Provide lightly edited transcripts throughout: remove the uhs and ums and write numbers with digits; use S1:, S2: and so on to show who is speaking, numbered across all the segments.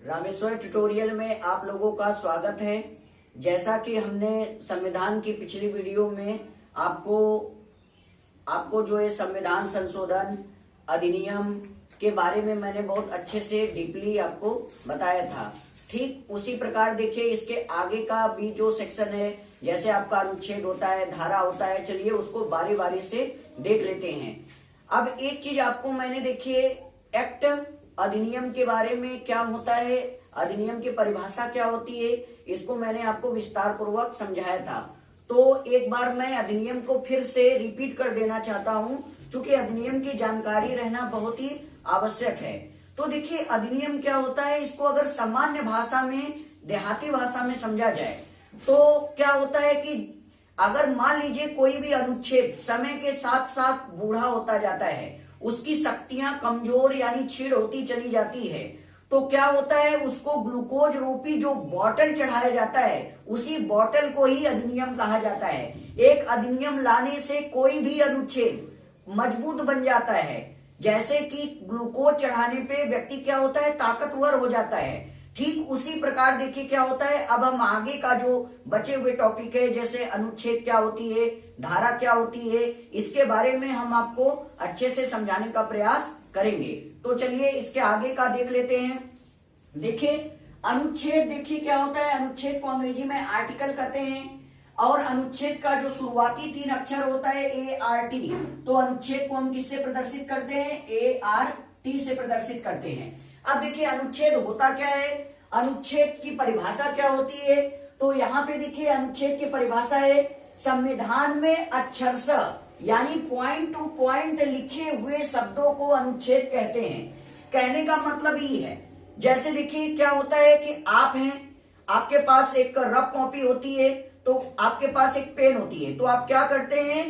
S1: Rameshwar tutorial में आप लोगों का स्वागत है। जैसा कि हमने संविधान की पिछली वीडियो में आपको जो है संविधान संशोधन अधिनियम के बारे में मैंने बहुत अच्छे से डीपली आपको बताया था। ठीक उसी प्रकार देखिए इसके आगे का भी जो सेक्शन है, जैसे आपका अनुच्छेद होता है, धारा होता है, चलिए उसको बारी बारी से देख लेते हैं। अब एक चीज आपको मैंने देखिए एक्ट अधिनियम के बारे में क्या होता है, अधिनियम की परिभाषा क्या होती है, इसको मैंने आपको विस्तार पूर्वक समझाया था। तो एक बार मैं अधिनियम को फिर से रिपीट कर देना चाहता हूं, क्योंकि अधिनियम की जानकारी रहना बहुत ही आवश्यक है। तो देखिए अधिनियम क्या होता है, इसको अगर सामान्य भाषा में, देहाती भाषा में समझा जाए तो क्या होता है कि अगर मान लीजिए कोई भी अनुच्छेद समय के साथ साथ बूढ़ा होता जाता है, उसकी शक्तियां कमजोर यानी क्षीण होती चली जाती है, तो क्या होता है उसको ग्लूकोज रूपी जो बॉटल चढ़ाया जाता है, उसी बॉटल को ही अधिनियम कहा जाता है। एक अधिनियम लाने से कोई भी अनुच्छेद मजबूत बन जाता है। जैसे कि ग्लूकोज चढ़ाने पे व्यक्ति क्या होता है, ताकतवर हो जाता है। ठीक उसी प्रकार देखिए क्या होता है। अब हम आगे का जो बचे हुए टॉपिक है, जैसे अनुच्छेद क्या होती है, धारा क्या होती है, इसके बारे में हम आपको अच्छे से समझाने का प्रयास करेंगे। तो चलिए इसके आगे का देख लेते हैं। देखिए अनुच्छेद, देखिए क्या होता है, अनुच्छेद को अंग्रेजी में आर्टिकल कहते हैं और अनुच्छेद का जो शुरुआती 3 अक्षर होता है ART, तो अनुच्छेद को हम किससे प्रदर्शित करते हैं, ART से प्रदर्शित करते हैं। अब देखिए अनुच्छेद होता क्या है, अनुच्छेद की परिभाषा क्या होती है, तो यहाँ पे देखिए अनुच्छेद की परिभाषा है, संविधान में अक्षरशः यानी पॉइंट टू पॉइंट लिखे हुए शब्दों को अनुच्छेद कहते हैं। कहने का मतलब ये है, जैसे देखिए क्या होता है कि आप हैं, आपके पास एक रफ कॉपी होती है, तो आपके पास एक पेन होती है, तो आप क्या करते हैं,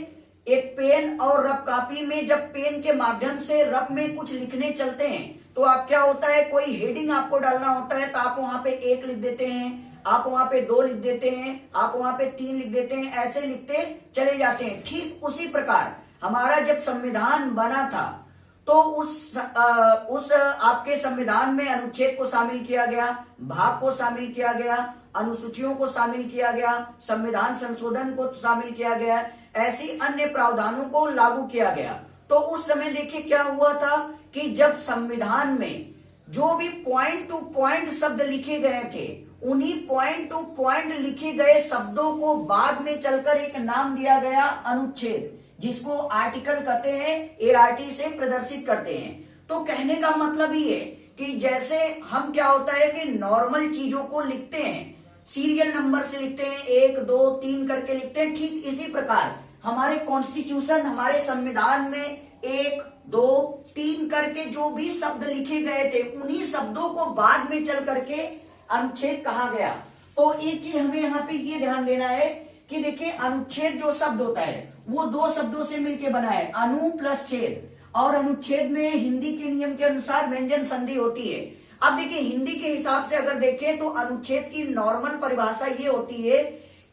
S1: एक पेन और रफ कॉपी में जब पेन के माध्यम से रफ में कुछ लिखने चलते हैं, तो आप क्या होता है, कोई हेडिंग आपको डालना होता है, तो आप वहां पे 1 लिख देते हैं, आप वहां पे 2 लिख देते हैं, आप वहां पे 3 लिख देते हैं, ऐसे लिखते चले जाते हैं। ठीक उसी प्रकार हमारा जब संविधान बना था, तो उस आपके संविधान में अनुच्छेद को शामिल किया गया, भाग को शामिल किया गया, अनुसूचियों को शामिल किया गया, संविधान संशोधन को शामिल किया गया, ऐसी अन्य प्रावधानों को लागू किया गया। तो उस समय देखिए क्या हुआ था कि जब संविधान में जो भी पॉइंट टू पॉइंट शब्द लिखे गए थे, उन्हीं पॉइंट टू पॉइंट लिखे गए शब्दों को बाद में चलकर एक नाम दिया गया अनुच्छेद, जिसको आर्टिकल कहते हैं, ART से प्रदर्शित करते हैं। तो कहने का मतलब ये है कि जैसे हम क्या होता है कि नॉर्मल चीजों को लिखते हैं, सीरियल नंबर से लिखते हैं, 1 2 3 करके लिखते हैं, ठीक इसी प्रकार हमारे कॉन्स्टिट्यूशन, हमारे संविधान में 1 2 3 करके जो भी शब्द लिखे गए थे, उन्हीं शब्दों को बाद में चल करके अनुच्छेद कहा गया। तो एक चीज हमें यहाँ पे ये ध्यान देना है कि देखिए अनुच्छेद जो शब्द होता है वो 2 शब्दों से मिलकर बना है, अनु प्लस छेद, और अनुच्छेद में हिंदी के नियम के अनुसार व्यंजन संधि होती है। अब देखिए हिंदी के हिसाब से अगर देखें तो अनुच्छेद की नॉर्मल परिभाषा ये होती है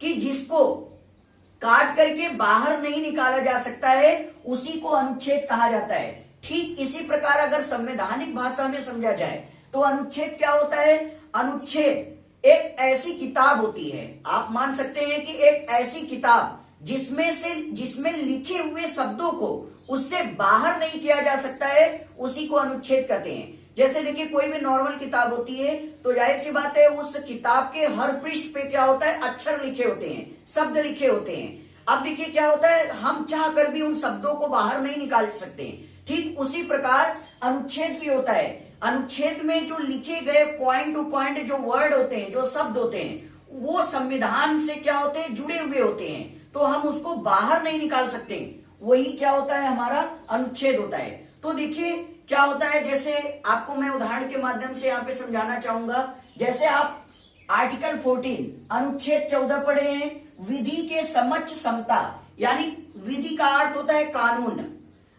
S1: कि जिसको काट करके बाहर नहीं निकाला जा सकता है, उसी को अनुच्छेद कहा जाता है। ठीक इसी प्रकार अगर संवैधानिक भाषा में समझा जाए तो अनुच्छेद क्या होता है, अनुच्छेद एक ऐसी किताब होती है, आप मान सकते हैं कि एक ऐसी किताब जिसमें लिखे हुए शब्दों को उससे बाहर नहीं किया जा सकता है, उसी को अनुच्छेद कहते हैं। जैसे देखिए कोई भी नॉर्मल किताब होती है, तो जाहिर सी बात है उस किताब के हर पृष्ठ पे क्या होता है, अक्षर लिखे होते हैं, शब्द लिखे होते हैं। अब देखिए क्या होता है, हम चाह कर भी उन शब्दों को बाहर नहीं निकाल सकते। ठीक उसी प्रकार अनुच्छेद भी होता है। अनुच्छेद में जो लिखे गए पॉइंट टू पॉइंट जो वर्ड होते हैं, जो शब्द होते हैं, वो संविधान से क्या होते हैं, जुड़े हुए होते हैं, तो हम उसको बाहर नहीं निकाल सकते। वही क्या होता है, हमारा अनुच्छेद होता है। तो देखिए क्या होता है, जैसे आपको मैं उदाहरण के माध्यम से यहाँ पे समझाना चाहूंगा। जैसे आप आर्टिकल 14 अनुच्छेद 14 पढ़े हैं, विधि के समक्ष समता, यानी विधि का अर्थ होता है कानून।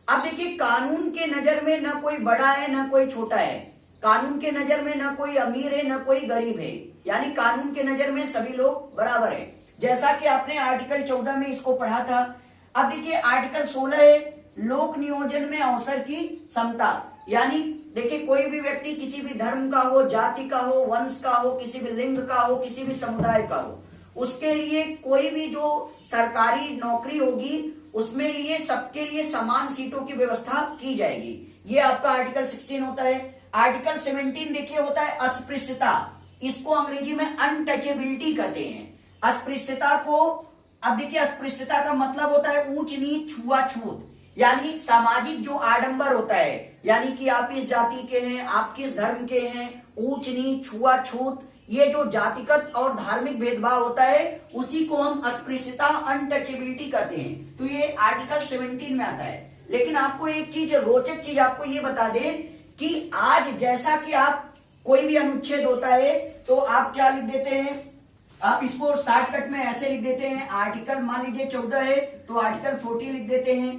S1: अब देखिए कानून के नजर में न कोई बड़ा है न कोई छोटा है, कानून के नजर में न कोई अमीर है न कोई गरीब है, यानी कानून के नजर में सभी लोग बराबर है। जैसा कि आपने आर्टिकल 14 में इसको पढ़ा था। अब देखिए आर्टिकल 16 है, लोक नियोजन में अवसर की समता, यानी देखिए कोई भी व्यक्ति किसी भी धर्म का हो, जाति का हो, वंश का हो, किसी भी लिंग का हो, किसी भी समुदाय का हो, उसके लिए कोई भी जो सरकारी नौकरी होगी उसमें लिए सबके लिए समान सीटों की व्यवस्था की जाएगी। ये आपका आर्टिकल 16 होता है। आर्टिकल 17 देखिए होता है अस्पृश्यता। इसको अंग्रेजी में अनटचेबिलिटी कहते हैं। अस्पृश्यता को, अब देखिए अस्पृश्यता का मतलब होता है ऊंच नीच, छुआछूत, यानी सामाजिक जो आडंबर होता है, यानी कि आप इस जाति के हैं, आप किस धर्म के हैं, ऊंच नीच, छुआछूत, ये जो जातिगत और धार्मिक भेदभाव होता है उसी को हम अस्पृश्यता, अनटचेबिलिटी कहते हैं। तो ये आर्टिकल 17 में आता है। लेकिन आपको एक चीज, रोचक चीज आपको ये बता दे कि आज जैसा कि आप कोई भी अनुच्छेद होता है तो आप क्या लिख देते हैं, आप इसको शॉर्टकट में ऐसे लिख देते हैं। आर्टिकल मान लीजिए 14 है तो आर्टिकल 14 लिख देते हैं।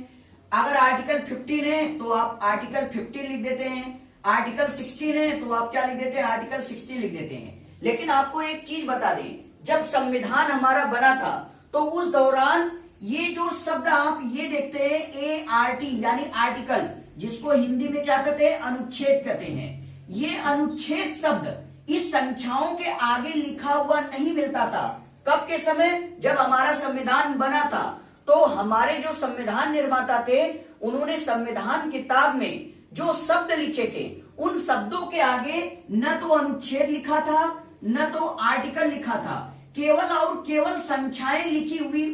S1: अगर आर्टिकल 15 है तो आप आर्टिकल 15 लिख देते हैं। आर्टिकल 16 है तो आप क्या लिख देते हैं, आर्टिकल 16 लिख देते हैं। लेकिन आपको एक चीज बता दें, जब संविधान हमारा बना था तो उस दौरान ये जो शब्द आप ये देखते हैं ART यानी आर्टिकल, जिसको हिंदी में क्या कहते हैं, अनुच्छेद कहते हैं। ये अनुच्छेद शब्द इस संख्याओं के आगे लिखा हुआ नहीं मिलता था। कब के समय, जब हमारा संविधान बना था तो हमारे जो संविधान निर्माता थे उन्होंने संविधान किताब में जो शब्द लिखे थे उन शब्दों के आगे न तो अनुच्छेद लिखा था न तो आर्टिकल लिखा था, केवल और केवल संख्याएं लिखी हुई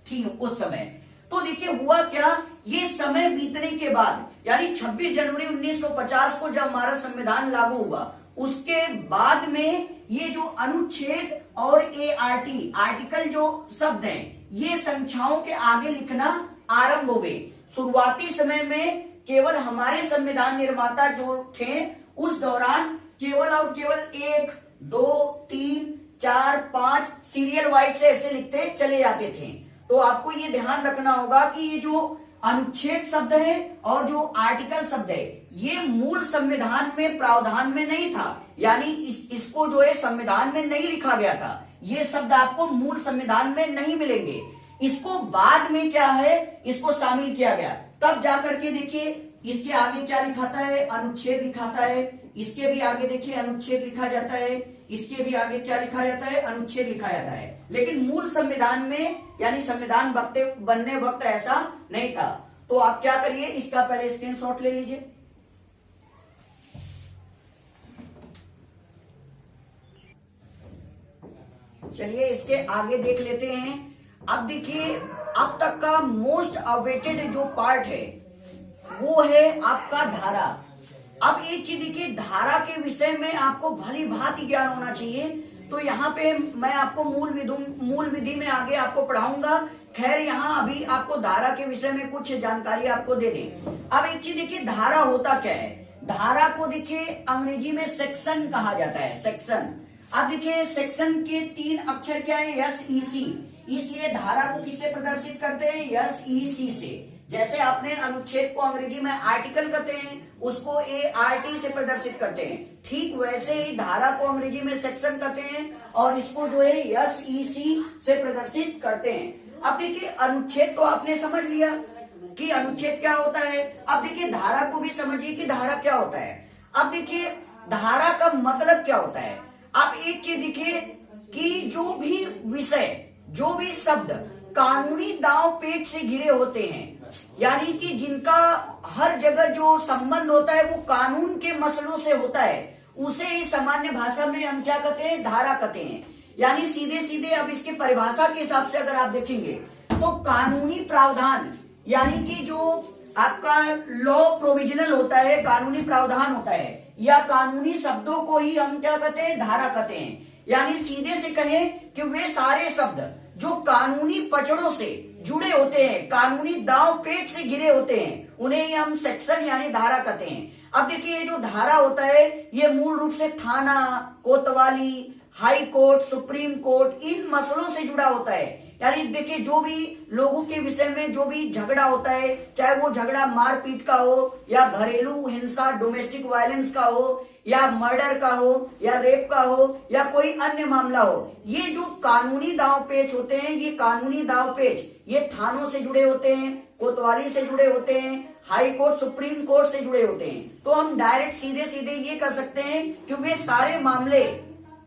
S1: थी उस समय। तो देखिए हुआ क्या, ये समय बीतने के बाद यानी 26 जनवरी 1950 को जब हमारा संविधान लागू हुआ उसके बाद में ये जो अनुच्छेद और ART आर्टिकल जो शब्द हैं ये संख्याओं के आगे लिखना आरंभ हो गए। शुरुआती समय में केवल हमारे संविधान निर्माता जो थे उस दौरान केवल और केवल 1, 2, 3, 4, 5 सीरियल वाइज से ऐसे लिखते चले जाते थे। तो आपको ये ध्यान रखना होगा कि ये जो अनुच्छेद शब्द है और जो आर्टिकल शब्द है ये मूल संविधान में प्रावधान में नहीं था, यानी इसको जो है संविधान में नहीं लिखा गया था। ये शब्द आपको मूल संविधान में नहीं मिलेंगे। इसको बाद में क्या है, इसको शामिल किया गया। तब जाकर के देखिए इसके आगे क्या लिखाता है, अनुच्छेद लिखाता है। इसके भी आगे देखिए अनुच्छेद लिखा जाता है। इसके भी आगे क्या लिखा जाता है, अनुच्छेद लिखा जाता है। लेकिन मूल संविधान में यानी संविधान बनने वक्त ऐसा नहीं था। तो आप क्या करिए, इसका पहले स्क्रीनशॉट ले लीजिए। चलिए इसके आगे देख लेते हैं। अब देखिए अब तक का मोस्ट अवेटेड जो पार्ट है वो है आपका धारा। अब एक चीज देखिए, धारा के विषय में आपको भली भांति ज्ञान होना चाहिए। तो यहाँ पे मैं आपको मूल विधि में आगे आपको पढ़ाऊंगा। खैर यहाँ अभी आपको धारा के विषय में कुछ जानकारी आपको दे दें। अब एक चीज देखिए, धारा होता क्या है। धारा को देखिए अंग्रेजी में सेक्शन कहा जाता है, सेक्शन। अब देखिए सेक्शन के 3 अक्षर क्या है, SEC। इसलिए धारा को किससे प्रदर्शित करते हैं, SEC से। जैसे आपने अनुच्छेद को अंग्रेजी में आर्टिकल कहते हैं, उसको ART से प्रदर्शित करते हैं, ठीक वैसे ही धारा को अंग्रेजी में सेक्शन कहते हैं और इसको जो है SEC से प्रदर्शित करते हैं। अब देखिए अनुच्छेद तो आपने समझ लिया कि अनुच्छेद क्या होता है। अब देखिए धारा को भी समझिए कि धारा क्या होता है। अब देखिए धारा का मतलब क्या होता है। आप एक चीज देखिए कि जो भी विषय, जो भी शब्द कानूनी दांव पेच से घिरे होते हैं, यानी कि जिनका हर जगह जो संबंध होता है वो कानून के मसलों से होता है, उसे ही सामान्य भाषा में हम क्या कहते हैं, धारा कहते हैं। यानी सीधे सीधे अब इसकी परिभाषा के हिसाब से अगर आप देखेंगे तो कानूनी प्रावधान यानी कि जो आपका लॉ प्रोविजनल होता है, कानूनी प्रावधान होता है, या कानूनी शब्दों को ही हम क्या कहते हैं, धारा कहते हैं। यानी सीधे से कहें कि वे सारे शब्द जो कानूनी पचड़ों से जुड़े होते हैं, कानूनी दांव पेच से घिरे होते हैं, उन्हें ही हम सेक्शन यानी धारा कहते हैं। अब देखिए ये जो धारा होता है ये मूल रूप से थाना, कोतवाली, हाई कोर्ट, सुप्रीम कोर्ट, इन मसलों से जुड़ा होता है। यानी देखिए जो भी लोगों के विषय में जो भी झगड़ा होता है, चाहे वो झगड़ा मारपीट का हो या घरेलू हिंसा, डोमेस्टिक वायलेंस का हो या मर्डर का हो या रेप का हो या कोई अन्य मामला हो, ये जो कानूनी दांव पेच होते हैं, ये कानूनी दांव पेच ये थानों से जुड़े होते हैं, कोतवाली से जुड़े होते हैं, हाई कोर्ट सुप्रीम कोर्ट से जुड़े होते हैं, तो हम डायरेक्ट सीधे सीधे ये कर सकते हैं कि वे सारे मामले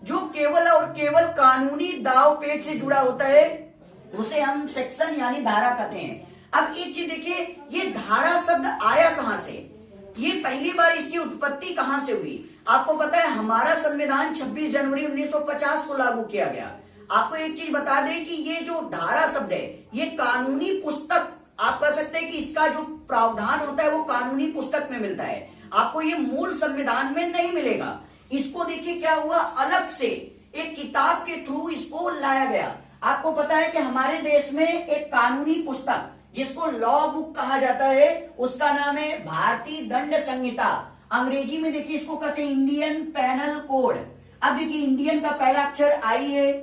S1: जो केवल और केवल कानूनी दाव पेच से जुड़ा होता है उसे हम सेक्शन यानी धारा कहते हैं। अब एक चीज देखिए, ये धारा शब्द आया कहां से, ये पहली बार इसकी उत्पत्ति कहां से हुई। आपको पता है हमारा संविधान 26 जनवरी 1950 को लागू किया गया। आपको एक चीज बता दें कि ये जो धारा शब्द है ये कानूनी पुस्तक, आप कह सकते हैं कि इसका जो प्रावधान होता है वो कानूनी पुस्तक में मिलता है, आपको ये मूल संविधान में नहीं मिलेगा। इसको देखिए क्या हुआ, अलग से एक किताब के थ्रू इसको लाया गया। आपको पता है कि हमारे देश में एक कानूनी पुस्तक जिसको लॉ बुक कहा जाता है उसका नाम है भारतीय दंड संहिता। अंग्रेजी में देखिए इसको कहते हैं इंडियन पेनल कोड। अब देखिए इंडियन का पहला अक्षर आई है,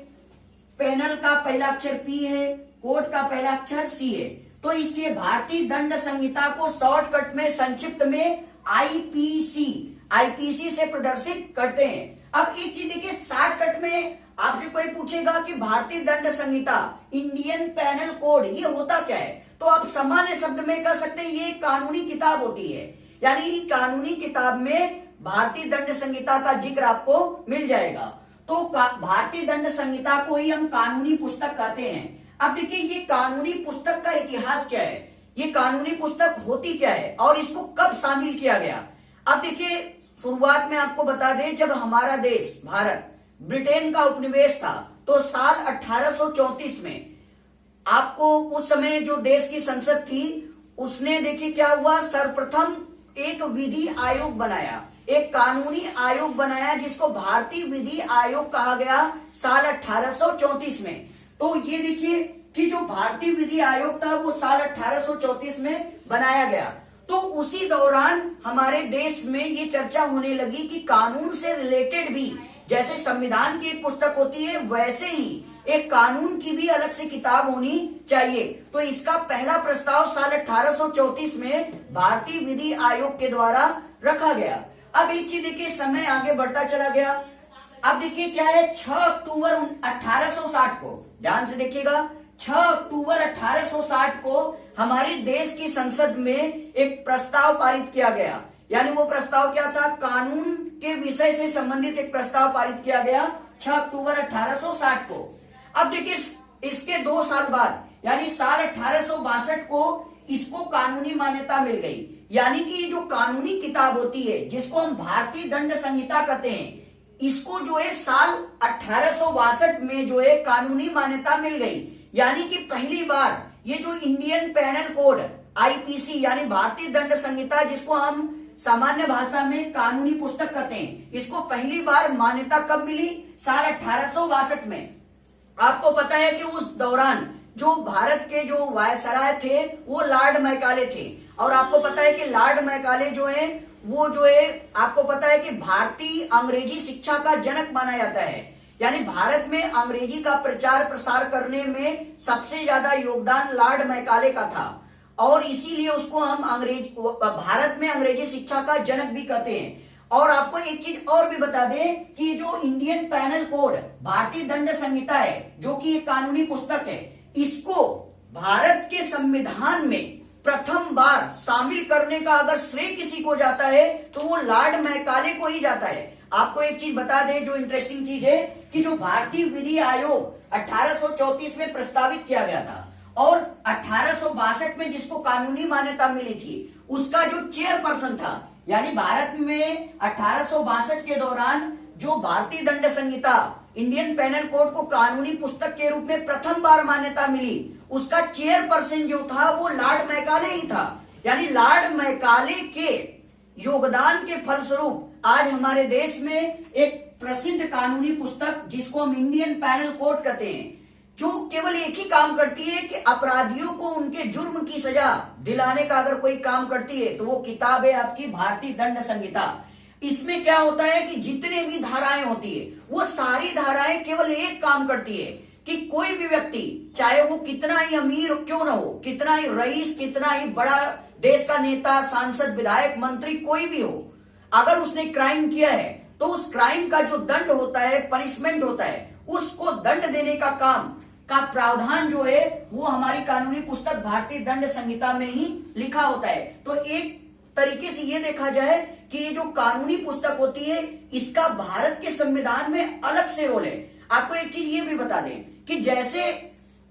S1: पेनल का पहला अक्षर पी है, कोड का पहला अक्षर सी है, तो इसलिए भारतीय दंड संहिता को शॉर्टकट में संक्षिप्त में आईपीसी से प्रदर्शित करते हैं। अब एक चीज देखिए, शॉर्टकट में आपसे कोई पूछेगा कि भारतीय दंड संहिता इंडियन पेनल कोड ये होता क्या है, तो आप सामान्य शब्द में कह सकते हैं ये कानूनी किताब होती है। यानी कानूनी किताब में भारतीय दंड संहिता का जिक्र आपको मिल जाएगा, तो भारतीय दंड संहिता को ही हम कानूनी पुस्तक कहते हैं। अब देखिए ये कानूनी पुस्तक का इतिहास क्या है, ये कानूनी पुस्तक होती क्या है और इसको कब शामिल किया गया। अब देखिए शुरुआत में आपको बता दें, जब हमारा देश भारत ब्रिटेन का उपनिवेश था तो साल 1834 में आपको उस समय जो देश की संसद थी उसने देखिए क्या हुआ, सर्वप्रथम एक विधि आयोग बनाया, एक कानूनी आयोग बनाया जिसको भारतीय विधि आयोग कहा गया साल 1834 में। तो ये देखिए कि जो भारतीय विधि आयोग था वो साल 1834 में बनाया गया। तो उसी दौरान हमारे देश में ये चर्चा होने लगी कि कानून से रिलेटेड भी जैसे संविधान की एक पुस्तक होती है वैसे ही एक कानून की भी अलग से किताब होनी चाहिए। तो इसका पहला प्रस्ताव साल 1834 में भारतीय विधि आयोग के द्वारा रखा गया। अब एक चीज देखिए, समय आगे बढ़ता चला गया। अब देखिए क्या है, 6 अक्टूबर 1860 को, ध्यान से देखिएगा, 6 अक्टूबर 1860 को हमारे देश की संसद में एक प्रस्ताव पारित किया गया। यानी वो प्रस्ताव क्या था, कानून के विषय से संबंधित एक प्रस्ताव पारित किया गया 6 अक्टूबर 1860 को। अब देखिए इसके 2 साल बाद यानी साल 1862 को इसको कानूनी मान्यता मिल गई। यानी कि जो कानूनी किताब होती है जिसको हम भारतीय दंड संहिता कहते हैं, इसको जो है साल 1862 में जो है कानूनी मान्यता मिल गई। यानी कि पहली बार ये जो इंडियन पेनल कोड आईपीसी यानी भारतीय दंड संहिता जिसको हम सामान्य भाषा में कानूनी पुस्तक कहते हैं, इसको पहली बार मान्यता कब मिली, साल 1862 में। आपको पता है कि उस दौरान जो भारत के जो वायसराय थे वो लॉर्ड मैकाले थे, और आपको पता है कि लॉर्ड मैकाले जो है वो जो है आपको पता है कि भारतीय अंग्रेजी शिक्षा का जनक माना जाता है। यानी भारत में अंग्रेजी का प्रचार प्रसार करने में सबसे ज्यादा योगदान लॉर्ड मैकाले का था, और इसीलिए उसको हम भारत में अंग्रेजी शिक्षा का जनक भी कहते हैं। और आपको एक चीज और भी बता दें कि जो इंडियन पेनल कोड भारतीय दंड संहिता है जो कि एक कानूनी पुस्तक है, इसको भारत के संविधान में प्रथम बार शामिल करने का अगर श्रेय किसी को जाता है तो वो लॉर्ड मैकाले को ही जाता है। आपको एक चीज बता दें जो इंटरेस्टिंग चीज है कि जो भारतीय विधि आयोग 1834 में प्रस्तावित किया गया था और 1862 में जिसको कानूनी मान्यता मिली थी उसका जो चेयरपर्सन था, यानी भारत में 1862 के दौरान जो भारतीय दंड संहिता इंडियन पेनल कोड को कानूनी पुस्तक के रूप में प्रथम बार मान्यता मिली, उसका चेयरपर्सन जो था वो लॉर्ड मैकाले ही था। यानी लॉर्ड मैकाले के योगदान के फलस्वरूप आज हमारे देश में एक प्रसिद्ध कानूनी पुस्तक जिसको हम इंडियन पेनल कोड कहते हैं, जो केवल एक ही काम करती है कि अपराधियों को उनके जुर्म की सजा दिलाने का अगर कोई काम करती है तो वो किताब है आपकी भारतीय दंड संहिता। इसमें क्या होता है कि जितने भी धाराएं होती है वो सारी धाराएं केवल एक काम करती है कि कोई भी व्यक्ति चाहे वो कितना ही अमीर क्यों ना हो, कितना ही रईस, कितना ही बड़ा देश का नेता, सांसद, विधायक, मंत्री कोई भी हो, अगर उसने क्राइम किया है तो उस क्राइम का जो दंड होता है, पनिशमेंट होता है, उसको दंड देने का काम का प्रावधान जो है वो हमारी कानूनी पुस्तक भारतीय दंड संहिता में ही लिखा होता है। तो एक तरीके से ये देखा जाए कि ये जो कानूनी पुस्तक होती है इसका भारत के संविधान में अलग से रोल है। आपको एक चीज ये भी बता दें कि जैसे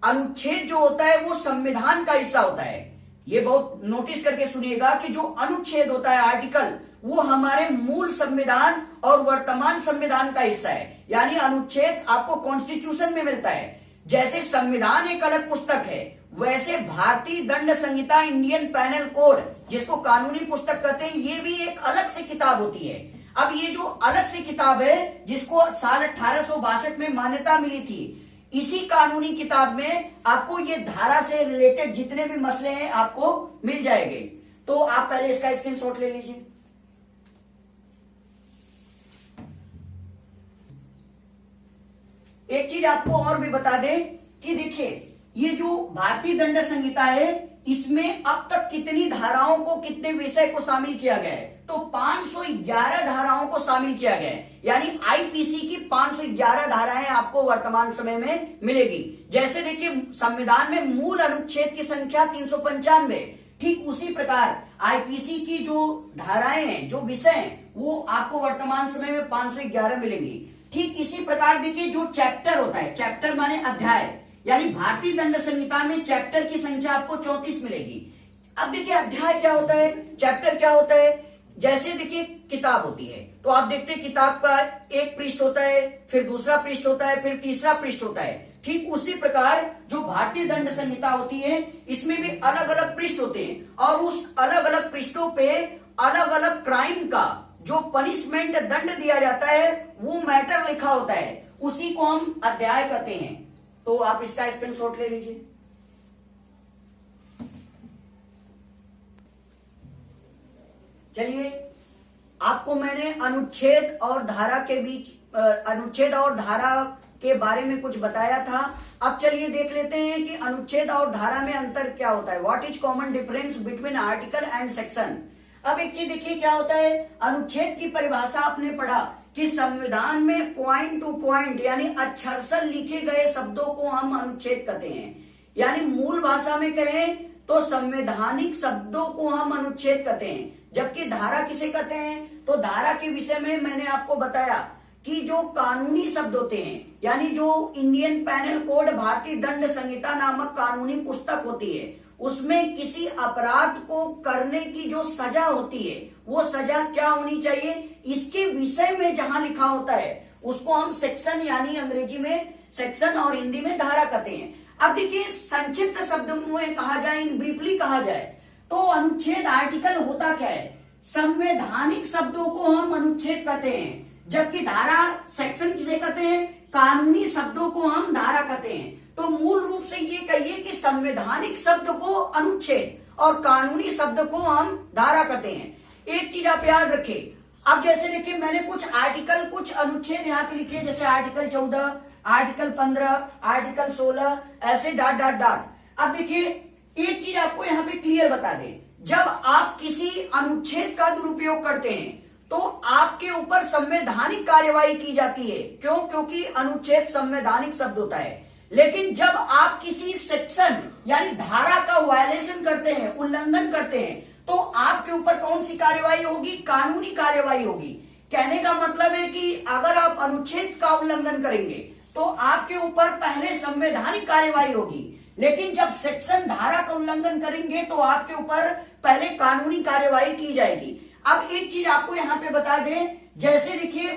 S1: अनुच्छेद जो होता है वो संविधान का हिस्सा होता है, ये बहुत नोटिस करके सुनिएगा कि जो अनुच्छेद होता है आर्टिकल वो हमारे मूल संविधान और वर्तमान संविधान का हिस्सा है। यानी अनुच्छेद आपको कॉन्स्टिट्यूशन में मिलता है। जैसे संविधान एक अलग पुस्तक है वैसे भारतीय दंड संहिता इंडियन पैनल कोड जिसको कानूनी पुस्तक कहते हैं ये भी एक अलग से किताब होती है। अब ये जो अलग से किताब है जिसको साल 1862 में मान्यता मिली थी, इसी कानूनी किताब में आपको ये धारा से रिलेटेड जितने भी मसले हैं आपको मिल जाएंगे। तो आप पहले इसका स्क्रीनशॉट ले लीजिए। एक चीज आपको और भी बता दें कि देखिए ये जो भारतीय दंड संहिता है इसमें अब तक कितनी धाराओं को, कितने विषय को शामिल किया गया है, तो 511 धाराओं को शामिल किया गया है। यानी आईपीसी की 511 धाराएं आपको वर्तमान समय में मिलेगी। जैसे देखिए संविधान में मूल अनुच्छेद की संख्या 395, ठीक उसी प्रकार आईपीसी की जो धाराएं हैं, जो विषय हैं, वो आपको वर्तमान समय में 511 मिलेंगी। ठीक इसी प्रकार देखिए जो चैप्टर होता है, चैप्टर माने अध्याय, यानी भारतीय दंड संहिता में चैप्टर की संख्या आपको 34 मिलेगी। अब देखिए अध्याय क्या होता है, चैप्टर क्या होता है। जैसे देखिए किताब होती है तो आप देखते हैं किताब का एक पृष्ठ होता है, फिर दूसरा पृष्ठ होता है, फिर तीसरा पृष्ठ होता है। ठीक उसी प्रकार जो भारतीय दंड संहिता होती है इसमें भी अलग अलग पृष्ठ होते हैं और उस अलग अलग पृष्ठों पे अलग अलग क्राइम का जो पनिशमेंट दंड दिया जाता है वो मैटर लिखा होता है, उसी को हम अध्याय कहते हैं। तो आप इसका स्क्रीनशॉट ले लीजिए। चलिए आपको मैंने अनुच्छेद और धारा के बीच अनुच्छेद और धारा के बारे में कुछ बताया था। अब चलिए देख लेते हैं कि अनुच्छेद और धारा में अंतर क्या होता है। What is common difference between article and section. अब एक चीज देखिए क्या होता है, अनुच्छेद की परिभाषा आपने पढ़ा कि संविधान में पॉइंट टू पॉइंट यानी अक्षरशः लिखे गए शब्दों को हम अनुच्छेद कहते हैं। यानी मूल भाषा में कहें तो संवैधानिक शब्दों को हम अनुच्छेद कहते हैं। जबकि धारा किसे कहते हैं, तो धारा के विषय में मैंने आपको बताया कि जो कानूनी शब्द होते हैं, यानी जो इंडियन पैनल कोड भारतीय दंड संहिता नामक कानूनी पुस्तक होती है, उसमें किसी अपराध को करने की जो सजा होती है वो सजा क्या होनी चाहिए, इसके विषय में जहां लिखा होता है उसको हम सेक्शन यानी अंग्रेजी में सेक्शन और हिंदी में धारा कहते हैं। अब देखिए संक्षिप्त शब्दों में कहा जाए, इन ब्रीफली कहा जाए तो अनुच्छेद आर्टिकल होता क्या है, संवैधानिक शब्दों को हम अनुच्छेद कहते हैं। जबकि धारा सेक्शन किसे कहते हैं, कानूनी शब्दों को हम धारा कहते हैं। तो मूल रूप से ये कहिए कि संवैधानिक शब्द को अनुच्छेद और कानूनी शब्द को हम धारा कहते हैं। एक चीज आप याद रखें, अब जैसे देखिए मैंने कुछ आर्टिकल, कुछ अनुच्छेद यहाँ पे लिखे, जैसे आर्टिकल 14, आर्टिकल 15, आर्टिकल 16, ऐसे डॉट डॉट डॉट। अब देखिए एक चीज आपको यहाँ पे क्लियर बता दें, जब आप किसी अनुच्छेद का दुरुपयोग करते हैं तो आपके ऊपर संवैधानिक कार्यवाही की जाती है। क्यों? क्योंकि अनुच्छेद संवैधानिक शब्द होता है। लेकिन जब आप किसी सेक्शन यानी धारा का वायलेशन करते हैं, उल्लंघन करते हैं, तो आपके ऊपर कौन सी कार्यवाही होगी, कानूनी कार्यवाही होगी। कहने का मतलब है कि अगर आप अनुच्छेद का उल्लंघन करेंगे तो आपके ऊपर पहले संवैधानिक कार्यवाही होगी, लेकिन जब सेक्शन धारा का उल्लंघन करेंगे तो आपके ऊपर पहले कानूनी कार्यवाही की जाएगी। अब एक चीज आपको यहाँ पे बता दें, जैसे देखिए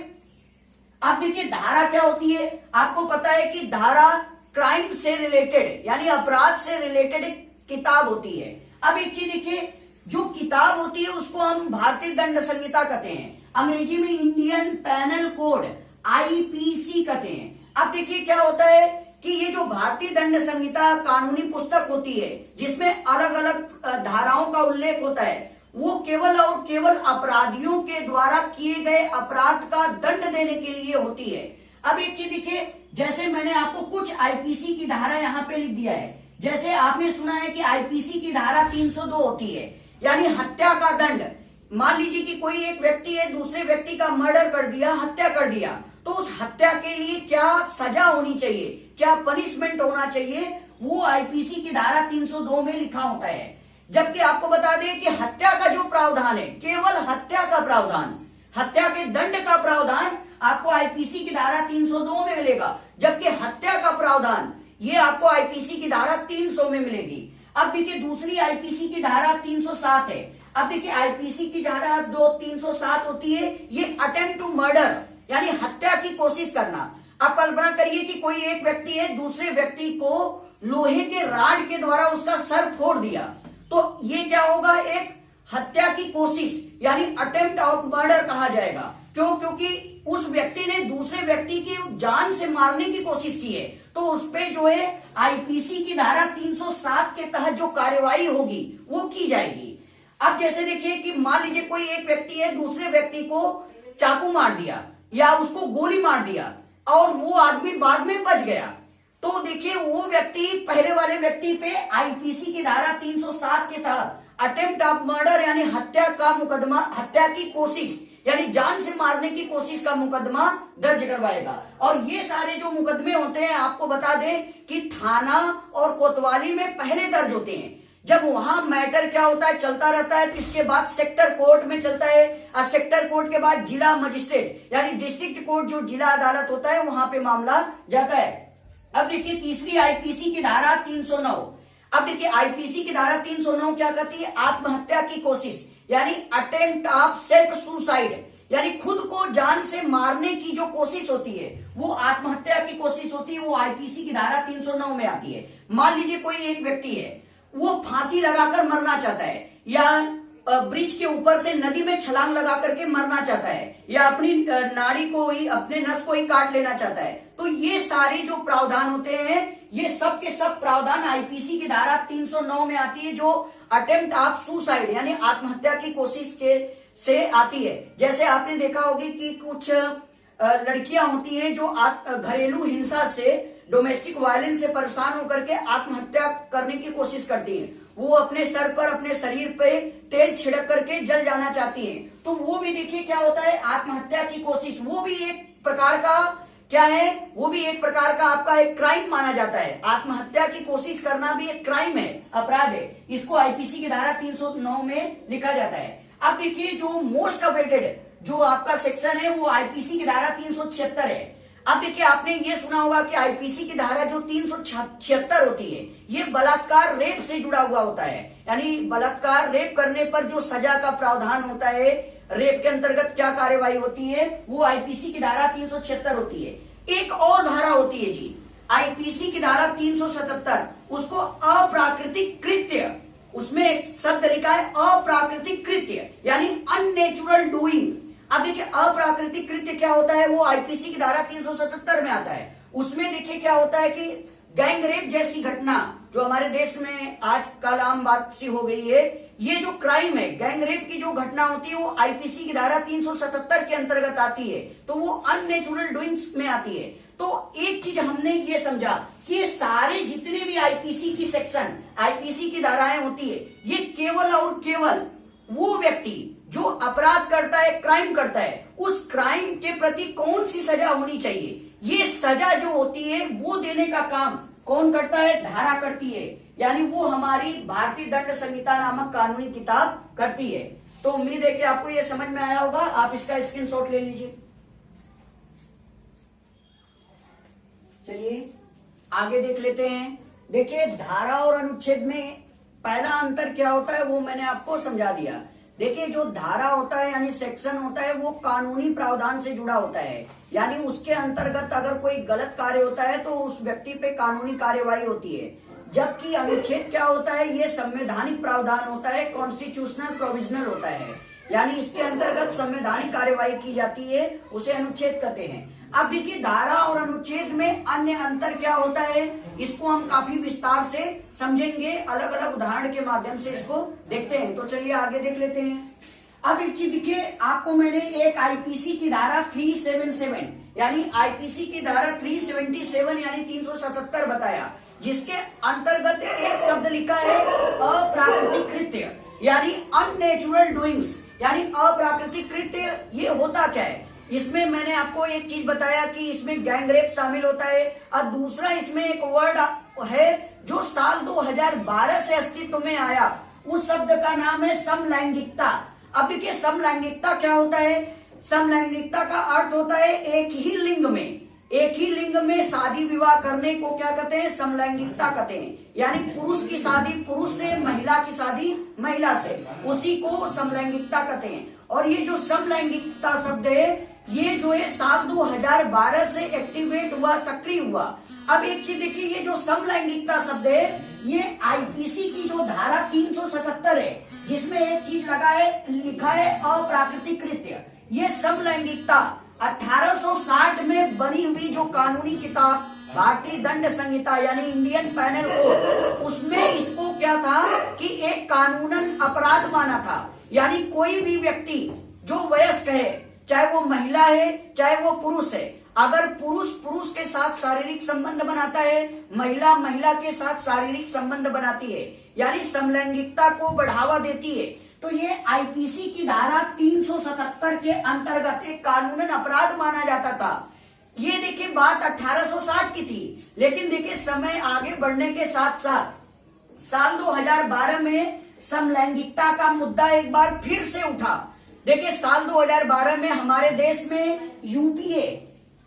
S1: अब देखिए धारा क्या होती है, आपको पता है कि धारा क्राइम से रिलेटेड यानी अपराध से रिलेटेड एक किताब होती है। अब एक चीज देखिए, जो किताब होती है उसको हम भारतीय दंड संहिता कहते हैं, अंग्रेजी में इंडियन पैनल कोड आईपीसी कहते हैं। अब देखिए क्या होता है कि ये जो भारतीय दंड संहिता कानूनी पुस्तक होती है जिसमें अलग अलग धाराओं का उल्लेख होता है, वो केवल और केवल अपराधियों के द्वारा किए गए अपराध का दंड देने के लिए होती है। अब एक चीज देखिए, जैसे मैंने आपको कुछ आईपीसी की धारा यहाँ पे लिख दिया है। जैसे आपने सुना है कि आईपीसी की धारा 302 होती है, यानी हत्या का दंड। मान लीजिए कि कोई एक व्यक्ति है, दूसरे व्यक्ति का मर्डर कर दिया, हत्या कर दिया, तो उस हत्या के लिए क्या सजा होनी चाहिए, क्या पनिशमेंट होना चाहिए, वो आईपीसी की धारा 302 में लिखा होता है। जबकि आपको बता दें कि हत्या का जो प्रावधान है, केवल हत्या का प्रावधान, हत्या के दंड का प्रावधान आपको आईपीसी की धारा 302 में मिलेगा, जबकि हत्या का प्रावधान ये आपको आईपीसी की धारा 300 में मिलेगी। अब देखिए दूसरी आईपीसी की धारा 307 है। अब देखिए आईपीसी की धारा जो 307 होती है, ये अटेम्प्ट टू मर्डर यानी हत्या की कोशिश करना। आप कल्पना करिए कि कोई एक व्यक्ति है, दूसरे व्यक्ति को लोहे के राड के द्वारा उसका सर फोड़ दिया, तो ये क्या होगा, एक हत्या की कोशिश यानी अटेम्प्ट ऑफ मर्डर कहा जाएगा। क्यों? क्योंकि उस व्यक्ति ने दूसरे व्यक्ति की जान से मारने की कोशिश की है, तो उस पे जो है आईपीसी की धारा 307 के तहत जो कार्यवाही होगी वो की जाएगी। अब जैसे देखिए कि मान लीजिए कोई एक व्यक्ति है, दूसरे व्यक्ति को चाकू मार दिया या उसको गोली मार दिया और वो आदमी बाद में बच गया, तो देखिए वो व्यक्ति पहले वाले व्यक्ति पे आईपीसी की धारा 307 के तहत अटेम्प्ट ऑफ मर्डर यानी हत्या का मुकदमा, हत्या की कोशिश यानी जान से मारने की कोशिश का मुकदमा दर्ज करवाएगा। और ये सारे जो मुकदमे होते हैं, आपको बता दें कि थाना और कोतवाली में पहले दर्ज होते हैं। जब वहां मैटर क्या होता है, चलता रहता है, तो इसके बाद सेक्टर कोर्ट में चलता है, और सेक्टर कोर्ट के बाद जिला मजिस्ट्रेट यानी डिस्ट्रिक्ट कोर्ट जो जिला अदालत होता है वहां पे मामला जाता है। अब देखिए तीसरी आईपीसी की धारा 309। अब देखिए आईपीसी की धारा 309 क्या कहती है, आत्महत्या की कोशिश यानी अटेम्प्ट ऑफ सेल्फ सुसाइड यानी खुद को जान से मारने की जो कोशिश होती है वो आत्महत्या की कोशिश होती है, वो आईपीसी की धारा 309 में आती है। मान लीजिए कोई एक व्यक्ति है, वो फांसी लगाकर मरना चाहता है या ब्रिज के ऊपर से नदी में छलांग लगा करके मरना चाहता है या अपनी नाड़ी को ही, अपने नस को ही काट लेना चाहता है, तो ये सारे जो प्रावधान होते हैं ये सब के सब प्रावधान आईपीसी की धारा 309 में आती है, जो अटेम्प्ट ऑफ सुसाइड यानी आत्महत्या की कोशिश के से आती है। जैसे आपने देखा होगी कि कुछ लड़कियां होती हैं जो घरेलू हिंसा से, डोमेस्टिक वायलेंस से परेशान होकर के आत्महत्या करने की कोशिश करती हैं। वो अपने सर पर, अपने शरीर पे तेल छिड़क करके जल जाना चाहती हैं, तो वो भी देखिए क्या होता है, आत्महत्या की कोशिश। वो भी एक प्रकार का क्या है, वो भी एक प्रकार का आपका एक क्राइम माना जाता है। आत्महत्या की कोशिश करना भी एक क्राइम है, अपराध है। इसको आईपीसी की धारा 309 में लिखा जाता है। अब देखिए जो मोस्ट अवेटेड जो आपका सेक्शन है वो आईपीसी की धारा 376 है। अब देखिए आपने ये सुना होगा कि आईपीसी की धारा जो 376 होती है ये बलात्कार, रेप से जुड़ा हुआ होता है, यानी बलात्कार, रेप करने पर जो सजा का प्रावधान होता है, रेप के अंतर्गत क्या कार्यवाही होती है, वो आईपीसी की धारा 376 होती है। एक और धारा होती है जी आईपीसी की धारा 377, उसको अप्राकृतिक कृत्य, उसमें एक शब्द लिखा है अप्राकृतिक कृत्य यानी अननेचुरल डूइंग। अब देखिए अप्राकृतिक कृत्य क्या होता है, वो आईपीसी की धारा 377 में आता है। उसमें देखिए क्या होता है कि गैंग रेप जैसी घटना जो हमारे देश में आजकल आम बात सी हो गई है, ये जो क्राइम है, गैंग रेप की जो घटना होती है वो आईपीसी की धारा 377 के अंतर्गत आती है, तो वो अननेचुरल डूइंग्स में आती है। तो एक चीज हमने ये समझा कि ये सारे जितने भी आईपीसी की सेक्शन, आईपीसी की धाराएं होती है, ये केवल और केवल वो व्यक्ति जो अपराध करता है, क्राइम करता है, उस क्राइम के प्रति कौन सी सजा होनी चाहिए, ये सजा जो होती है वो देने का काम कौन करता है, धारा करती है, यानी वो हमारी भारतीय दंड संहिता नामक कानूनी किताब करती है। तो उम्मीद है कि आपको ये समझ में आया होगा। आप इसका स्क्रीनशॉट ले लीजिए। चलिए आगे देख लेते हैं। देखिए धारा और अनुच्छेद में पहला अंतर क्या होता है वो मैंने आपको समझा दिया। देखिए जो धारा होता है यानी सेक्शन होता है वो कानूनी प्रावधान से जुड़ा होता है, यानी उसके अंतर्गत अगर कोई गलत कार्य होता है तो उस व्यक्ति पे कानूनी कार्यवाही होती है। जबकि अनुच्छेद क्या होता है, ये संवैधानिक प्रावधान होता है, कॉन्स्टिट्यूशनल प्रोविजनल होता है, यानी इसके अंतर्गत संवैधानिक कार्यवाही की जाती है, उसे अनुच्छेद कहते हैं। अब देखिए धारा और अनुच्छेद में अन्य अंतर क्या होता है, इसको हम काफी विस्तार से समझेंगे, अलग अलग उदाहरण के माध्यम से इसको देखते हैं। तो चलिए आगे देख लेते हैं। अब एक चीज देखिए, आपको मैंने एक आईपीसी की धारा 377 यानी आईपीसी की धारा 377 यानी 377 बताया, जिसके अंतर्गत एक शब्द लिखा है अप्राकृतिक कृत्य यानी अननेचुरल डूइंग्स, यानी अप्राकृतिक कृत्य ये होता क्या है? इसमें मैंने आपको एक चीज बताया कि इसमें गैंगरेप शामिल होता है, और दूसरा इसमें एक वर्ड है जो साल 2012 से अस्तित्व में आया, उस शब्द का नाम है समलैंगिकता। अब देखिए समलैंगिकता क्या होता है? समलैंगिकता का अर्थ होता है एक ही लिंग में शादी विवाह करने को क्या कहते हैं? समलैंगिकता कहते हैं। यानी पुरुष की शादी पुरुष से, महिला की शादी महिला से, उसी को समलैंगिकता कहते हैं। और ये जो समलैंगिकता शब्द है ये जो है साल 2012 से एक्टिवेट हुआ, सक्रिय हुआ। अब एक चीज देखिए, ये जो समलैंगिकता शब्द है ये आईपीसी की जो धारा 377 है जिसमें एक चीज लिखा है अप्राकृतिक कृत्य, ये समलैंगिकता 1860 में बनी हुई जो कानूनी किताब भारतीय दंड संहिता यानी इंडियन पैनल कोड, उसमें इसको क्या था कि एक कानूनन अपराध माना था। यानी कोई भी व्यक्ति जो वयस्क है, चाहे वो महिला है चाहे वो पुरुष है, अगर पुरुष पुरुष के साथ शारीरिक संबंध बनाता है, महिला महिला के साथ शारीरिक संबंध बनाती है, यानी समलैंगिकता को बढ़ावा देती है, तो ये आईपीसी की धारा 377 के अंतर्गत एक कानूनन अपराध माना जाता था। ये देखिए बात 1860 की थी, लेकिन देखिए समय आगे बढ़ने के साथ साथ साल 2012 में समलैंगिकता का मुद्दा एक बार फिर से उठा। देखिए साल 2012 में हमारे देश में यूपीए,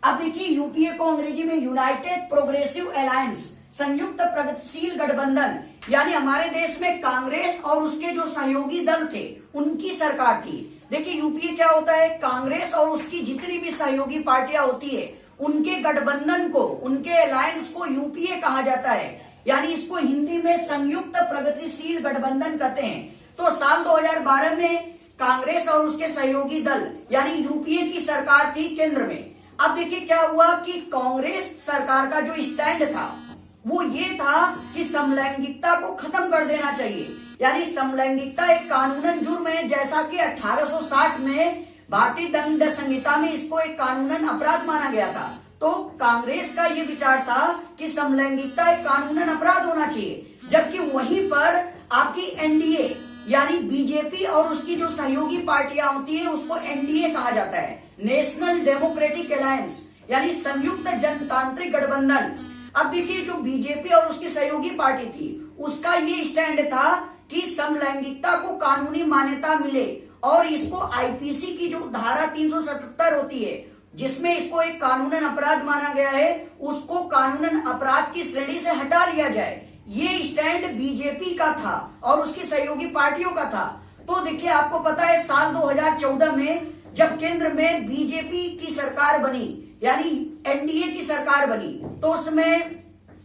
S1: अब देखिए यूपीए को अंग्रेजी में यूनाइटेड प्रोग्रेसिव अलायंस, संयुक्त प्रगतिशील गठबंधन, यानी हमारे देश में कांग्रेस और उसके जो सहयोगी दल थे उनकी सरकार थी। देखिए यूपीए क्या होता है? कांग्रेस और उसकी जितनी भी सहयोगी पार्टियां होती है उनके गठबंधन को, उनके अलायंस को यूपीए कहा जाता है, यानी इसको हिंदी में संयुक्त प्रगतिशील गठबंधन कहते हैं। तो साल 2012 में कांग्रेस और उसके सहयोगी दल यानी यूपीए की सरकार थी केंद्र में। अब देखिए क्या हुआ कि कांग्रेस सरकार का जो स्टैंड था वो ये था कि समलैंगिकता को खत्म कर देना चाहिए, यानी समलैंगिकता एक कानूनन जुर्म है, जैसा कि 1860 में भारतीय दंड संहिता में इसको एक कानूनन अपराध माना गया था। तो कांग्रेस का ये विचार था कि समलैंगिकता एक कानूनन अपराध होना चाहिए, जबकि वहीं पर आपकी एनडीए यानी बीजेपी और उसकी जो सहयोगी पार्टियां होती है उसको एनडीए कहा जाता है, नेशनल डेमोक्रेटिक अलायंस, यानी संयुक्त जनतांत्रिक गठबंधन। अब देखिए जो बीजेपी और उसकी सहयोगी पार्टी थी उसका ये स्टैंड था कि समलैंगिकता को कानूनी मान्यता मिले और इसको आईपीसी की जो धारा 377 होती है जिसमें इसको एक कानूनन अपराध माना गया है, उसको कानूनन अपराध की श्रेणी से हटा लिया जाए। ये स्टैंड बीजेपी का था और उसकी सहयोगी पार्टियों का था। तो देखिए आपको पता है साल 2014 में जब केंद्र में बीजेपी की सरकार बनी यानी एनडीए की सरकार बनी, तो उसमें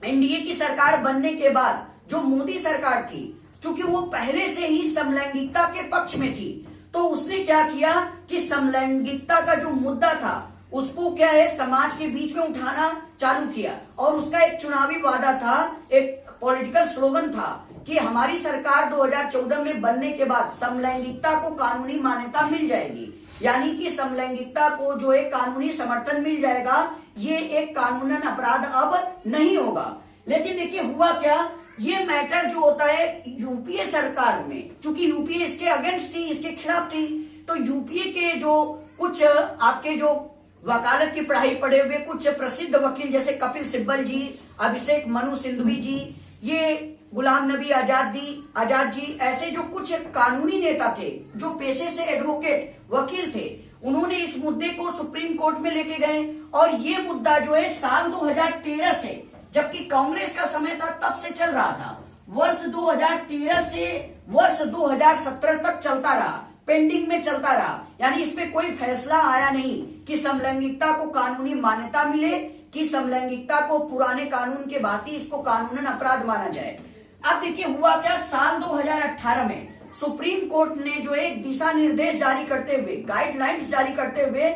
S1: एनडीए की सरकार बनने के बाद जो मोदी सरकार थी, चूंकि वो पहले से ही समलैंगिकता के पक्ष में थी, तो उसने क्या किया कि समलैंगिकता का जो मुद्दा था उसको क्या है समाज के बीच में उठाना चालू किया। और उसका एक चुनावी वादा था, एक पॉलिटिकल स्लोगन था कि हमारी सरकार 2014 में बनने के बाद समलैंगिकता को कानूनी मान्यता मिल जाएगी, यानी कि समलैंगिकता को जो है कानूनी समर्थन मिल जाएगा, ये एक कानूनन अपराध अब नहीं होगा। लेकिन देखिए हुआ क्या, ये मैटर जो होता है यूपीए सरकार में, चूंकि यूपीए इसके अगेंस्ट थी, इसके खिलाफ थी, तो यूपीए के जो कुछ आपके जो वकालत की पढ़ाई पढ़े हुए कुछ प्रसिद्ध वकील जैसे कपिल सिब्बल जी, अभिषेक मनु सिंघवी जी, ये गुलाम नबी आजाद जी, ऐसे जो कुछ कानूनी नेता थे जो पेशे से एडवोकेट वकील थे, उन्होंने इस मुद्दे को सुप्रीम कोर्ट में लेके गए। और ये मुद्दा जो है साल 2013 से, जबकि कांग्रेस का समय था तब से चल रहा था, वर्ष 2013 से वर्ष 2017 तक चलता रहा, पेंडिंग में चलता रहा, यानी इस पे कोई फैसला आया नहीं कि समलैंगिकता को कानूनी मान्यता मिले, कि समलैंगिकता को पुराने कानून के भांति इसको कानूनन अपराध माना जाए। अब देखिए हुआ क्या, साल 2018 में सुप्रीम कोर्ट ने जो एक दिशा निर्देश जारी करते हुए, गाइडलाइंस जारी करते हुए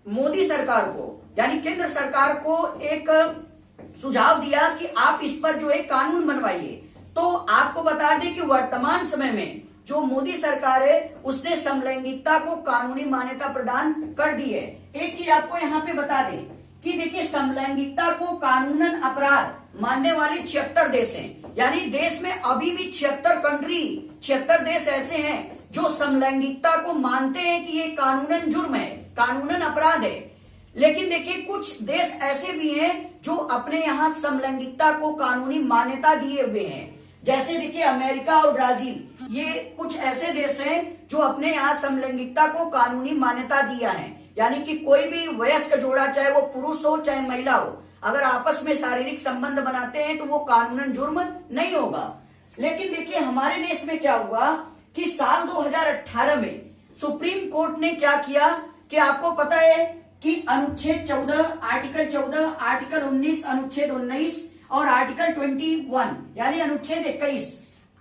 S1: मोदी सरकार को यानी केंद्र सरकार को एक सुझाव दिया कि आप इस पर जो है कानून बनवाइए। तो आपको बता दें कि वर्तमान समय में जो मोदी सरकार है उसने समलैंगिकता को कानूनी मान्यता प्रदान कर दी है। एक चीज आपको यहाँ पे बता दें कि देखिए समलैंगिकता को कानूनन अपराध मानने वाले 76 देश हैं, यानी देश में अभी भी 76 देश ऐसे हैं जो समलैंगिकता को मानते हैं कि ये कानूनन जुर्म है, कानूनन अपराध है। लेकिन देखिए कुछ देश ऐसे भी हैं जो अपने यहाँ समलैंगिकता को कानूनी मान्यता दिए हुए हैं। जैसे देखिए अमेरिका और ब्राजील, ये कुछ ऐसे देश हैं जो अपने यहाँ समलैंगिकता को कानूनी मान्यता दिया है। यानी कि कोई भी वयस्क जोड़ा, चाहे वो पुरुष हो चाहे महिला हो, अगर आपस में शारीरिक संबंध बनाते हैं तो वो कानूनन जुर्म नहीं होगा। लेकिन देखिए हमारे देश में क्या हुआ कि साल 2018 में सुप्रीम कोर्ट ने क्या किया कि आपको पता है कि अनुच्छेद 14, आर्टिकल 14, आर्टिकल 19, अनुच्छेद 19 और आर्टिकल 21 यानी अनुच्छेद 21,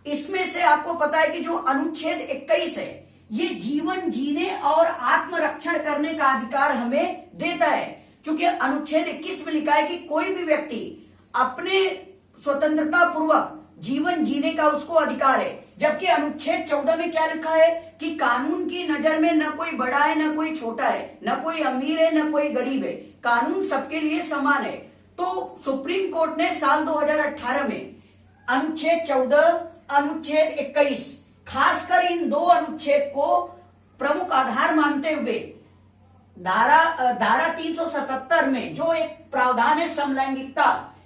S1: इसमें से आपको पता है कि जो अनुच्छेद 21 है ये जीवन जीने और आत्मरक्षण करने का अधिकार हमें देता है। क्योंकि अनुच्छेद 21 में लिखा है कि कोई भी व्यक्ति अपने स्वतंत्रता पूर्वक जीवन जीने का उसको अधिकार है। जबकि अनुच्छेद 14 में क्या लिखा है कि कानून की नजर में न कोई बड़ा है न कोई छोटा है, न कोई अमीर है न कोई गरीब है, कानून सबके लिए समान है। तो सुप्रीम कोर्ट ने साल 2018 में अनुच्छेद 14, अनुच्छेद 21, खासकर इन दो अनुच्छेद को प्रमुख आधार मानते हुए धारा 377 में जो एक प्रावधान है समलैंगिकता,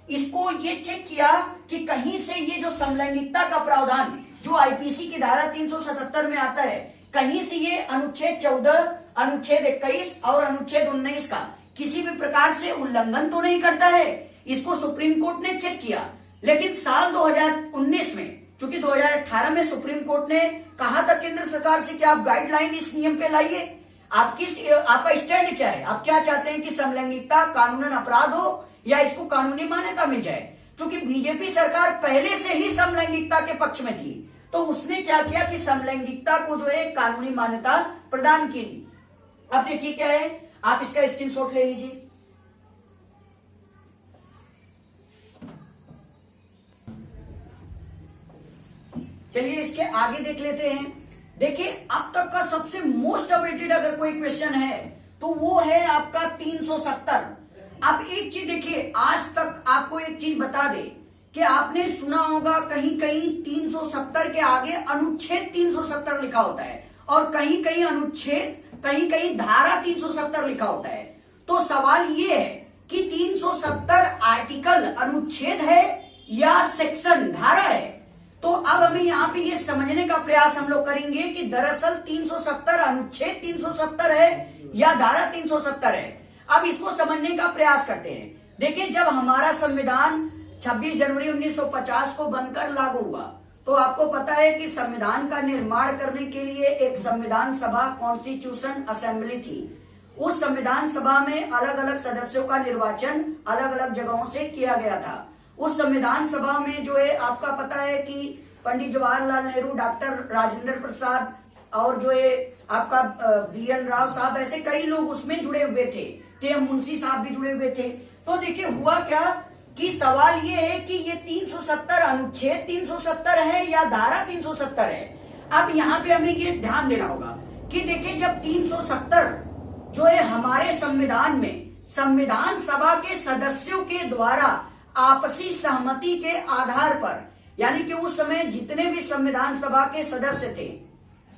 S1: इसको ये चेक किया कि कहीं से ये जो समलैंगिकता का प्रावधान जो आईपीसी की धारा 377 में आता है, कहीं से ये अनुच्छेद 14, अनुच्छेद 21 और अनुच्छेद 19 का किसी भी प्रकार से उल्लंघन तो नहीं करता है। इसको सुप्रीम कोर्ट ने चेक किया। लेकिन साल 2019 में, चूंकि 2018 में सुप्रीम कोर्ट ने कहा था केंद्र सरकार से कि आप गाइडलाइन इस नियम पे लाइए, आपका स्टैंड क्या है, आप क्या चाहते हैं कि समलैंगिकता कानूनन अपराध हो या इसको कानूनी मान्यता मिल जाए। क्योंकि बीजेपी सरकार पहले से ही समलैंगिकता के पक्ष में थी, तो उसने क्या किया कि समलैंगिकता को जो है कानूनी मान्यता प्रदान की। अब देखिए क्या है, आप इसका स्क्रीनशॉट ले लीजिए। चलिए इसके आगे देख लेते हैं। देखिए अब तक का सबसे मोस्ट अवेटेड अगर कोई क्वेश्चन है तो वो है आपका 370। अब एक चीज देखिए, आज तक आपको एक चीज बता दे कि आपने सुना होगा कहीं कहीं 370 के आगे अनुच्छेद 370 लिखा होता है और कहीं कहीं अनुच्छेद, कहीं कहीं धारा 370 लिखा होता है। तो सवाल ये है कि 370 आर्टिकल अनुच्छेद है या सेक्शन धारा है। तो अब हमें यहाँ पे ये समझने का प्रयास हम लोग करेंगे कि दरअसल 370 अनुच्छेद 370 है या धारा 370 है। अब इसको समझने का प्रयास करते हैं। देखिए जब हमारा संविधान 26 जनवरी 1950 को बनकर लागू हुआ तो आपको पता है कि संविधान का निर्माण करने के लिए एक संविधान सभा, कॉन्स्टिट्यूशन असेंबली थी। उस संविधान सभा में अलग अलग सदस्यों का निर्वाचन अलग अलग जगहों से किया गया था। उस संविधान सभा में जो है आपका पता है कि पंडित जवाहरलाल नेहरू, डॉक्टर राजेंद्र प्रसाद और जो है आपका BN राव साहब, ऐसे कई लोग उसमें जुड़े हुए थे। TM मुंशी साहब भी जुड़े हुए थे। तो देखिए हुआ क्या कि सवाल ये है कि ये 370 अनुच्छेद 370 है या धारा 370 है। अब यहाँ पे हमें ये ध्यान देना होगा कि देखिए जब 370 जो है हमारे संविधान में संविधान सभा के सदस्यों के द्वारा आपसी सहमति के आधार पर, यानी कि उस समय जितने भी संविधान सभा के सदस्य थे,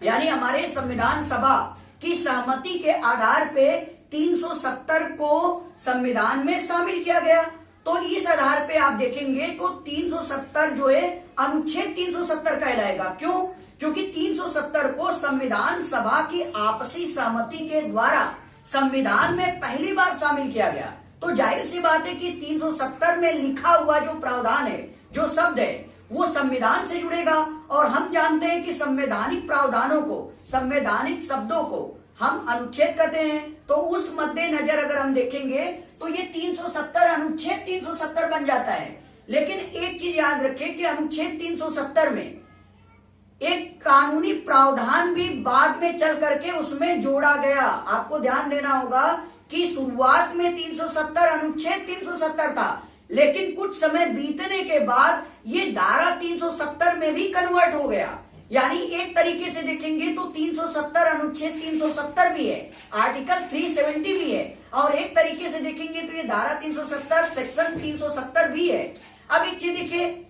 S1: यानी हमारे संविधान सभा की सहमति के आधार पे 370 को संविधान में शामिल किया गया। तो इस आधार पे आप देखेंगे तो 370 जो है अनुच्छेद 370 कहलाएगा। क्यों? क्योंकि 370 को संविधान सभा की आपसी सहमति के द्वारा संविधान में पहली बार शामिल किया गया। तो जाहिर सी बात है कि 370 में लिखा हुआ जो प्रावधान है, जो शब्द है, वो संविधान से जुड़ेगा। और हम जानते हैं कि संवैधानिक प्रावधानों को, संवैधानिक शब्दों को हम अनुच्छेद कहते हैं। तो उस मद्देनजर अगर हम देखेंगे तो ये 370 अनुच्छेद 370 बन जाता है। लेकिन एक चीज याद रखें कि अनुच्छेद 370 में एक कानूनी प्रावधान भी बाद में चल करके उसमें जोड़ा गया। आपको ध्यान देना होगा कि शुरुआत में 370 अनुच्छेद 370 था, लेकिन कुछ समय बीतने के बाद ये धारा 370 में भी कन्वर्ट हो गया। यानी एक तरीके से देखेंगे तो 370 अनुच्छेद 370 भी है, आर्टिकल 370 भी है, और एक तरीके से देखेंगे तो ये धारा 370 सेक्शन 370 भी है। अब एक चीज देखिए,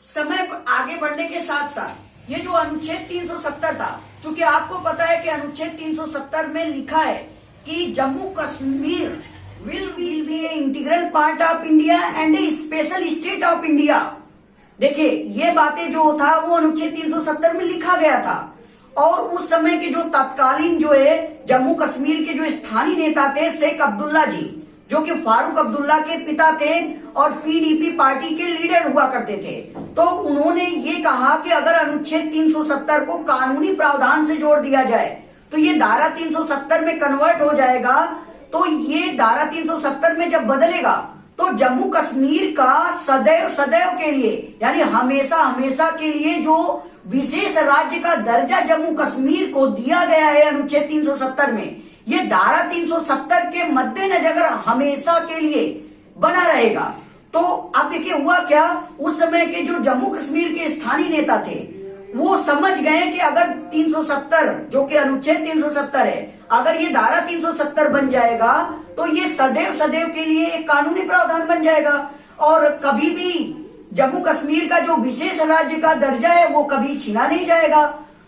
S1: समय आगे बढ़ने के साथ साथ ये जो अनुच्छेद 370 था, क्योंकि आपको पता है कि अनुच्छेद 370 में लिखा है कि Jammu Kashmir will be A integral part of India and A special state of India. देखिए ये बातें जो था वो अनुच्छेद 370 में लिखा गया था, और उस समय के जो तत्कालीन जो है जम्मू कश्मीर के जो स्थानीय नेता थे शेख अब्दुल्ला जी, जो कि फारूक अब्दुल्ला के पिता थे और पीडीपी पार्टी के लीडर हुआ करते थे, तो उन्होंने ये कहा कि अगर अनुच्छेद 370 को कानूनी प्रावधान से जोड़ दिया जाए तो ये धारा 370 में कन्वर्ट हो जाएगा। तो ये धारा 370 में जब बदलेगा तो जम्मू कश्मीर का सदैव सदैव के लिए यानी हमेशा हमेशा के लिए जो विशेष राज्य का दर्जा जम्मू कश्मीर को दिया गया है अनुच्छेद 370 में, ये धारा 370 के मद्देनजर हमेशा के लिए बना रहेगा। तो अब देखिए हुआ क्या, उस समय के जो जम्मू कश्मीर के स्थानीय नेता थे वो समझ गए कि अगर 370 जो कि अनुच्छेद 370 है, अगर ये धारा 370 बन जाएगा तो ये सदैव सदैव के लिए एक कानूनी प्रावधान बन जाएगा और कभी भी जम्मू कश्मीर का जो विशेष राज्य का दर्जा है वो कभी छीना नहीं जाएगा।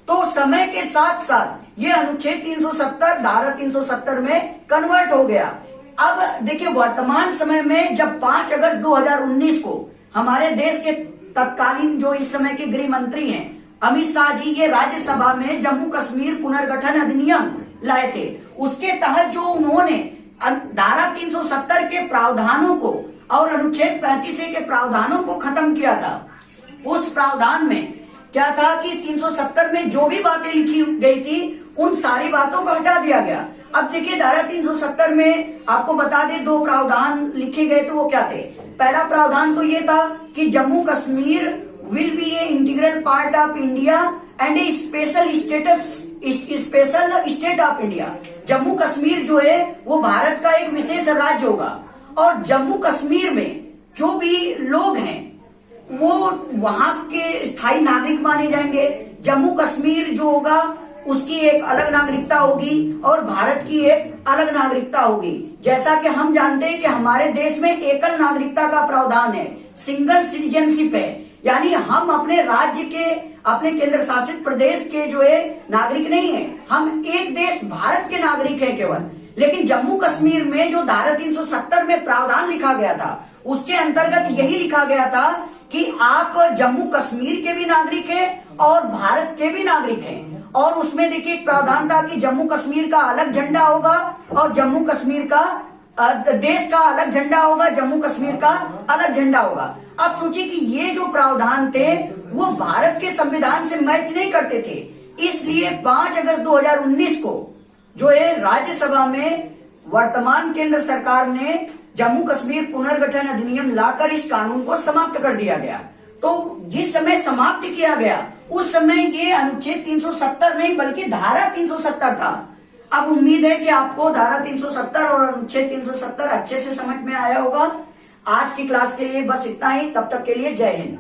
S1: तो समय के साथ साथ ये अनुच्छेद 370 धारा 370 में कन्वर्ट हो गया। अब देखिए वर्तमान समय में जब 5 अगस्त 2019 को हमारे देश के तत्कालीन जो इस समय के गृह मंत्री हैं अमित शाह जी ये राज्यसभा में जम्मू कश्मीर पुनर्गठन अधिनियम लाए थे, उसके तहत जो उन्होंने धारा 370 के प्रावधानों को और अनुच्छेद 35A के प्रावधानों को खत्म किया था। उस प्रावधान में क्या था कि 370 में जो भी बातें लिखी गई थी उन सारी बातों को हटा दिया गया। अब देखिए धारा 370 में आपको बता दें 2 प्रावधान लिखे गए थे, वो क्या थे। पहला प्रावधान तो ये था कि Jammu Kashmir will be A integral part of India and A special state of India. Jammu Kashmir जो है वो भारत का एक विशेष राज्य होगा और जम्मू कश्मीर में जो भी लोग हैं वो वहां के स्थायी नागरिक माने जाएंगे। जम्मू कश्मीर जो होगा उसकी एक अलग नागरिकता होगी और भारत की एक अलग नागरिकता होगी। जैसा कि हम जानते हैं कि हमारे देश में एकल नागरिकता का प्रावधान है, सिंगल सिटीजनशिप है, यानी हम अपने राज्य के अपने केंद्र शासित प्रदेश के जो है नागरिक नहीं है, हम एक देश भारत के नागरिक हैं केवल। लेकिन जम्मू कश्मीर में जो धारा 370 में प्रावधान लिखा गया था उसके अंतर्गत यही लिखा गया था कि आप जम्मू कश्मीर के भी नागरिक हैं और भारत के भी नागरिक हैं। और उसमें देखिए एक प्रावधान था कि जम्मू कश्मीर का अलग झंडा होगा और जम्मू कश्मीर का देश का अलग झंडा होगा, जम्मू कश्मीर का अलग झंडा होगा। अब सोचिए कि ये जो प्रावधान थे वो भारत के संविधान से मैच नहीं करते थे, इसलिए 5 अगस्त 2019 को जो है राज्यसभा में वर्तमान केंद्र सरकार ने जम्मू कश्मीर पुनर्गठन अधिनियम लाकर इस कानून को समाप्त कर दिया गया। तो जिस समय समाप्त किया गया उस समय ये अनुच्छेद 370 नहीं बल्कि धारा 370 था। अब उम्मीद है कि आपको धारा 370 और अनुच्छेद 370 अच्छे से समझ में आया होगा। आज की क्लास के लिए बस इतना ही, तब तक के लिए जय हिंद।